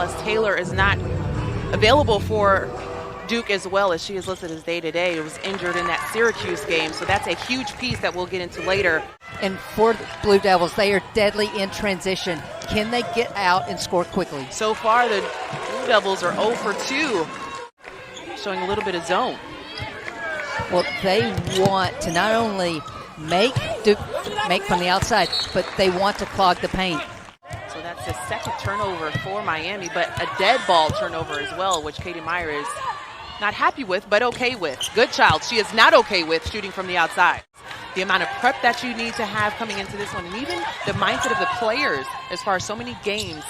Plus, Taylor is not available for Duke as well, as she is listed as day-to-day. It was injured in that Syracuse game, so that's a huge piece that we'll get into later. And for the Blue Devils, they are deadly in transition. Can they get out and score quickly? So far, the Blue Devils are 0 for 2, showing a little bit of zone. Well, they want to not only make from the outside, but they want to clog the paint. So that's the second turnover for Miami, but a dead ball turnover as well, which Katie Meyer is not happy with, but okay with. Goodchild, she is not okay with shooting from the outside. The amount of prep that you need to have coming into this one, and even the mindset of the players as far as so many games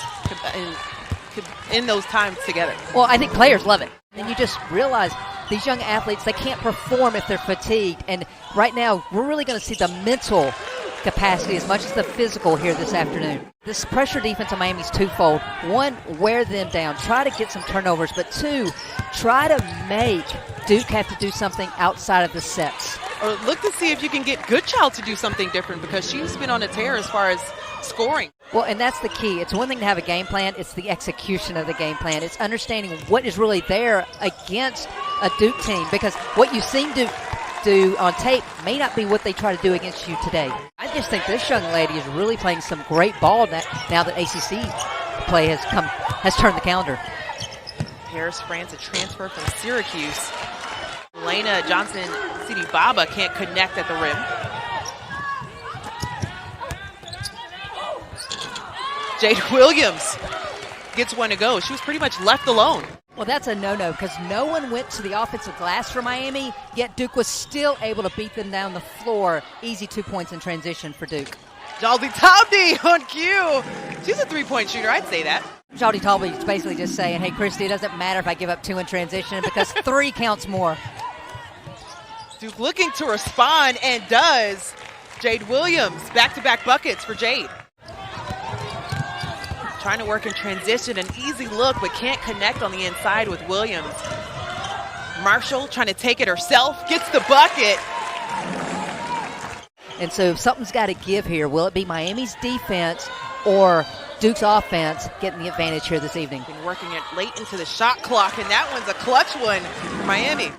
in those times together. Well, I think players love it. And you just realize these young athletes, they can't perform if they're fatigued. And right now, we're really going to see the mental capacity as much as the physical here this afternoon. This pressure defense of Miami is twofold. One, wear them down, try to get some turnovers, but two, try to make Duke have to do something outside of the sets. Or look to see if you can get Goodchild to do something different, because she's been on a tear as far as scoring. Well, and that's the key. It's one thing to have a game plan. It's the execution of the game plan. It's understanding what is really there against a Duke team, because what you've seen Duke do on tape may not be what they try to do against you today. I just think this young lady is really playing some great ball now that ACC play has turned the calendar. Paris France, a transfer from Syracuse. Elena Johnson-City Baba can't connect at the rim. Jade Williams gets one to go. She was pretty much left alone. Well, that's a no-no, because no one went to the offensive glass for Miami, yet Duke was still able to beat them down the floor. Easy 2 points in transition for Duke. Djaldi-Tabdi on cue. She's a three-point shooter, I'd say that. Djaldi-Tabdi is basically just saying, hey, Christy, it doesn't matter if I give up 2 in transition because 3 counts more. Duke looking to respond, and does. Jade Williams, back-to-back buckets for Jade. Trying to work in transition, an easy look, but can't connect on the inside with Williams. Marshall trying to take it herself, gets the bucket. And so something's got to give here. Will it be Miami's defense or Duke's offense getting the advantage here this evening? Been working it late into the shot clock, and that one's a clutch one for Miami.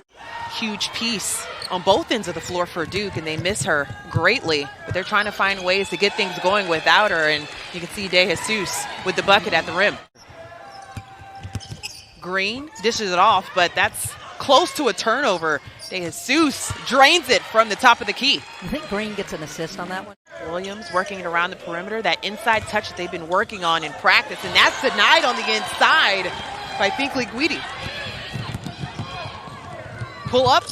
Huge piece on both ends of the floor for Duke, and they miss her greatly, but they're trying to find ways to get things going without her, and you can see De Jesus with the bucket at the rim. Green dishes it off, but that's close to a turnover. De Jesus drains it from the top of the key. I think Green gets an assist on that one. Williams working it around the perimeter, that inside touch that they've been working on in practice, and that's denied on the inside by Finkley Guidi. Pull up.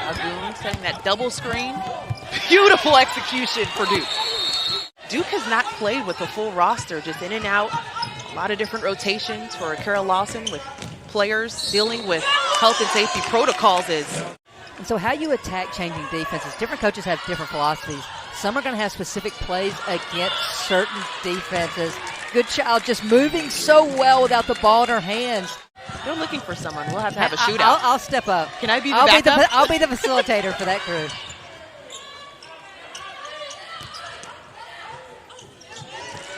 Agoon setting that double screen. Beautiful execution for Duke. Duke has not played with a full roster, just in and out. A lot of different rotations for Carol Lawson, with players dealing with health and safety protocols. And so how you attack changing defenses, different coaches have different philosophies. Some are going to have specific plays against certain defenses. Goodchild just moving so well without the ball in her hands. They're looking for someone. We'll have to have a shootout. I'll step up. Can I be the backup? I'll be the facilitator for that crew.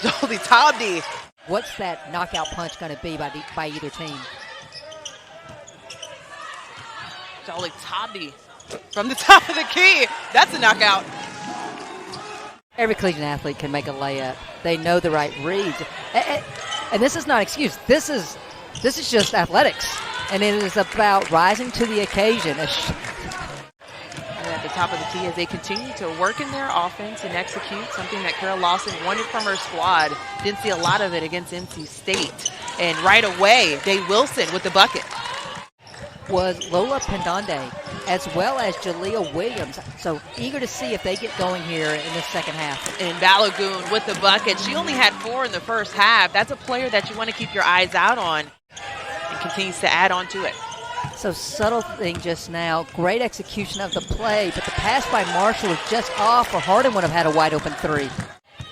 Djaldi-Tabdi. What's that knockout punch going to be by either team? Djaldi-Tabdi from the top of the key. That's a knockout. Every collegiate athlete can make a layup. They know the right reads. And this is not an excuse. This is just athletics. And it is about rising to the occasion. And at the top of the key, as they continue to work in their offense and execute something that Carol Lawson wanted from her squad. Didn't see a lot of it against NC State. And right away, Day-Wilson with the bucket. Was Lola Pendonde, as well as Jalea Williams. So eager to see if they get going here in the second half. And Balogun with the bucket. She only had 4 in the first half. That's a player that you want to keep your eyes out on, and continues to add on to it. So subtle thing just now. Great execution of the play, but the pass by Marshall was just off, or Harden would have had a wide open 3.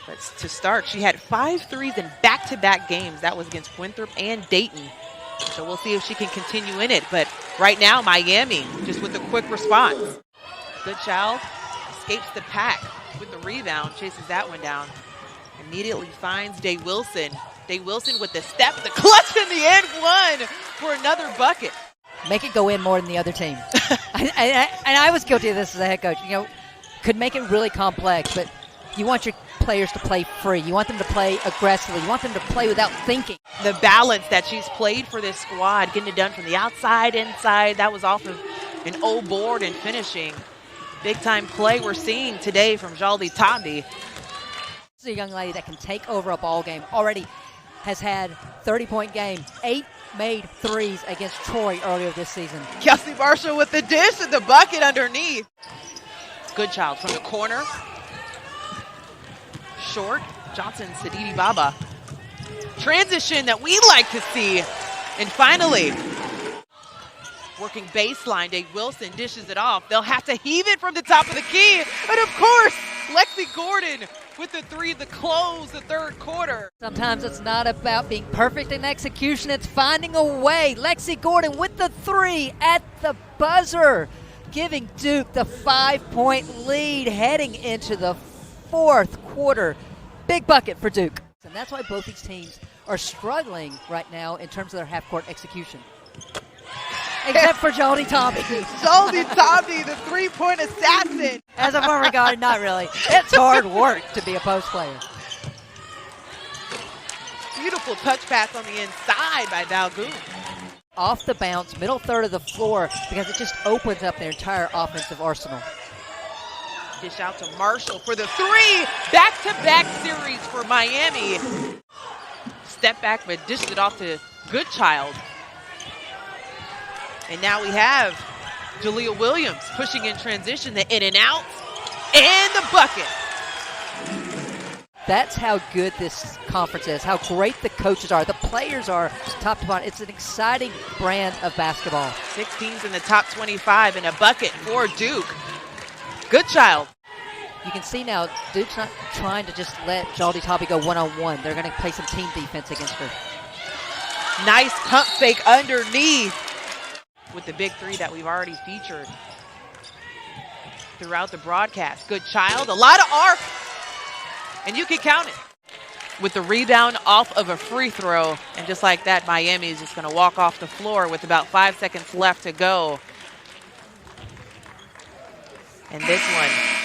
But to start, she had 5 threes in back-to-back games. That was against Winthrop and Dayton. So we'll see if she can continue in it. But right now, Miami just with a quick response. Goodchild escapes the pack. with the rebound, chases that one down. Immediately finds Day-Wilson. Day-Wilson with the step, the clutch in the end one for another bucket. Make it go in more than the other team. And I was guilty of this as a head coach. You know, could make it really complex, but you want your players to play free. You want them to play aggressively. You want them to play without thinking. The balance that she's played for this squad, getting it done from the outside, inside, that was off of an old board and finishing. Big-time play we're seeing today from Djaldi-Tabdi. This is a young lady that can take over a ball game. Already has had 30-point game, 8 made threes against Troy earlier this season. Kelsey Marshall with the dish and the bucket underneath. Goodchild from the corner. Short. Johnson, Sadidi Baba. Transition that we like to see. And finally, working baseline, Day-Wilson dishes it off. They'll have to heave it from the top of the key. And of course, Lexi Gordon with the three to close the third quarter. Sometimes it's not about being perfect in execution, it's finding a way. Lexi Gordon with the three at the buzzer, giving Duke the 5-point lead heading into the fourth quarter. Big bucket for Duke. And that's why both these teams are struggling right now in terms of their half-court execution. Except for Djaldi-Tabdi. Djaldi-Tabdi, the three-point assassin. As a former guard, not really. It's hard work to be a post player. Beautiful touch pass on the inside by Dalgoon. Off the bounce, middle third of the floor, because it just opens up their entire offensive arsenal. Dish out to Marshall for the three. Back-to-back series for Miami. Step back, but dished it off to Goodchild. And now we have Jalea Williams pushing in transition, the in and out, and the bucket. That's how good this conference is, how great the coaches are, the players are, top to bottom. It's an exciting brand of basketball. 6 teams in the top 25 and a bucket for Duke. Goodchild. You can see now Duke's not trying to just let Djaldi-Tabdi go one-on-one. They're going to play some team defense against her. Nice pump fake underneath with the big three that we've already featured throughout the broadcast. Goodchild, a lot of arc, and you can count it. With the rebound off of a free throw, and just like that, Miami is just going to walk off the floor with about 5 seconds left to go. And this one